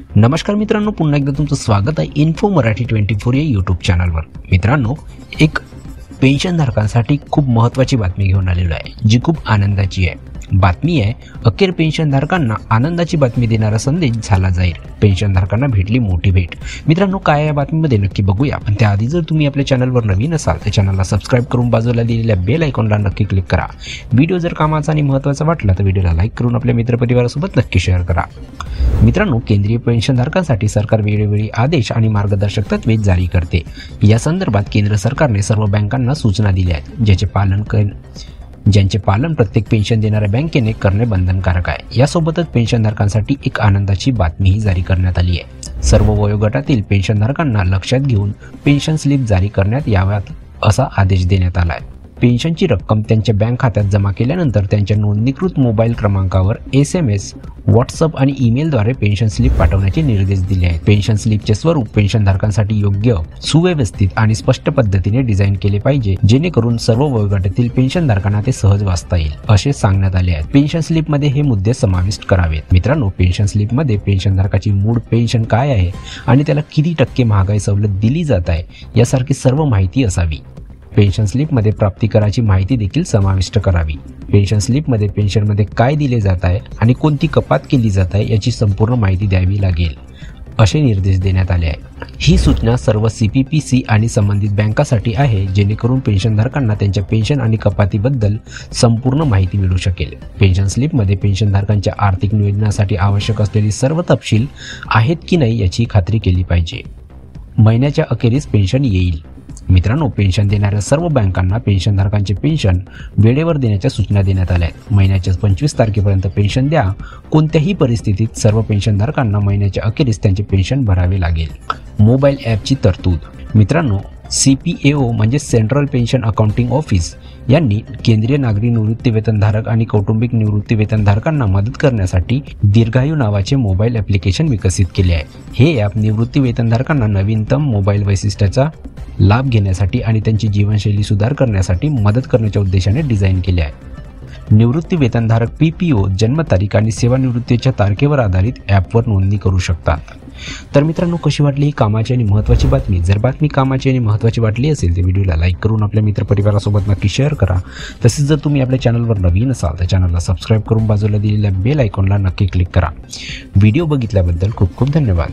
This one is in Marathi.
नमस्कार मित्रांनो, पुन्हा एकदा तुमचं स्वागत आहे इन्फो मराठी 24 या यूट्यूब चॅनलवर। मित्रांनो, एक पेन्शनधारकांसाठी खूप महत्त्वाची बातमी घेऊन आलेलो आहे, जी खूप आनंदाची आहे। बातमी आहे, अखेर पेन्शनधारकांना आनंदाची बातमी देणारा संदेश झाला जाहीर। पेन्शनधारकांना भेटली मोठी भेट। मित्रांनो, काय या बातमीमध्ये नक्की बघूया, पण त्याआधी जर तुम्ही आपल्या चॅनलवर नवीन असाल तर चॅनलला सबस्क्राईब करून बाजूला दिलेल्या बेल आयकॉनला नक्की क्लिक करा। व्हिडिओ जर कामाचा आणि महत्त्वाचा वाटला तर व्हिडिओला लाईक करून आपल्या मित्रपरिवारासोबत नक्की शेअर करा। मित्रांनो, केंद्रीय पेन्शनधारकांसाठी सरकार वेळोवेळी आदेश आणि मार्गदर्शक तत्त्वे जारी करते। या संदर्भात केंद्र सरकारने सर्व बँकांना सूचना दिल्या आहेत, ज्यांचे पालन प्रत्येक पेन्शन देणाऱ्या बँकेने करणे बंधनकारक आहे। यासोबतच पेन्शनधारकांसाठी एक आनंदाची बातमीही जारी करण्यात आली आहे। सर्व वयोगटातील पेन्शनधारकांना लक्षात घेऊन पेन्शन स्लिप जारी करण्यात याव्यात असा आदेश देण्यात आला आहे। पेन्शनची रक्कम त्यांच्या बँक खात्यात जमा केल्यानंतर त्यांच्या नोंदणीकृत मोबाईल क्रमांकावर SMS, व्हॉट्सअप आणि ईमेलद्वारे पेन्शन स्लिप पाठवण्याचे निर्देश दिले आहेत। पेन्शन स्लिपचे स्वरूप पेन्शनधारकांसाठी योग्य, सुव्यवस्थित आणि स्पष्ट पद्धतीने डिझाईन केले पाहिजे, जेणेकरून सर्व वयोगटातील पेन्शनधारकांना ते सहज वाचता येईल असे सांगण्यात आले आहे। पेन्शन स्लिपमध्ये हे मुद्दे समाविष्ट करावेत। मित्रांनो, पेन्शन स्लिपमध्ये पेन्शनधारकाची मूळ पेन्शन काय आहे आणि त्याला किती टक्के महागाई सवलत दिली जात आहे यासारखी सर्व माहिती असावी। पेन्शन स्लिपमध्ये प्राप्ती कराची माहिती देखील समाविष्ट करावी। पेन्शन स्लिपमध्ये पेन्शनमध्ये काय दिले जात आहे आणि कोणती कपात केली जात आहे याची संपूर्ण माहिती द्यावी लागेल असे निर्देश देण्यात आले आहे। ही सूचना सर्व CPPC आणि संबंधित बँकांसाठी आहे, जेणेकरून पेन्शनधारकांना त्यांच्या पेन्शन आणि कपातीबद्दल संपूर्ण माहिती मिळू शकेल। पेन्शन स्लिपमध्ये पेन्शनधारकांच्या आर्थिक नियोजनासाठी आवश्यक असलेली सर्व तपशील आहेत की नाही याची खात्री केली पाहिजे। महिन्याच्या अखेरीस पेन्शन येईल। मित्रांनो, पेन्शन देणाऱ्या सर्व बँकांना पेन्शनधारकांचे पेन्शन वेळेवर देण्याच्या सूचना देण्यात आल्या आहेत। महिन्याच्या 25 तारखेपर्यंत पेन्शन द्या। कोणत्याही परिस्थितीत सर्व पेन्शनधारकांना महिन्याच्या अखेरीस त्यांचे पेन्शन भरावे लागेल। मोबाईल ॲपची तरतूद। मित्रांनो, CPAO म्हणजे सेंट्रल पेन्शन अकाउंटिंग ऑफिस यांनी केंद्रीय नागरी निवृत्ती वेतनधारक आणि कौटुंबिक निवृत्ती वेतनधारकांना मदत करण्यासाठी दीर्घायू नावाचे मोबाईल ॲप्लिकेशन विकसित केले आहे। हे ॲप निवृत्ती वेतनधारकांना नवीनतम मोबाईल वैशिष्ट्याचा लाभ घेण्यासाठी आणि त्यांची जीवनशैली सुधार करण्यासाठी मदत करण्याच्या उद्देशाने डिझाईन केले आहे। निवृत्ती वेतनधारक PPO जन्मतारीख आणि सेवानिवृत्तीच्या तारखेवर आधारित ॲपवर नोंदणी करू शकतात। तर मित्रांनो, कशी वाटली ही कामाची आणि महत्त्वाची बातमी? जर बातमी कामाची आणि महत्त्वाची वाटली असेल तर व्हिडिओला लाईक करून आपल्या मित्रपरिवारासोबत नक्की शेअर करा। तसेच जर तुम्ही आपल्या चॅनलवर नवीन असाल तर चॅनलला सबस्क्राईब करून बाजूला दिलेल्या बेल आयकॉनला नक्की क्लिक करा। व्हिडिओ बघितल्याबद्दल खूप खूप धन्यवाद।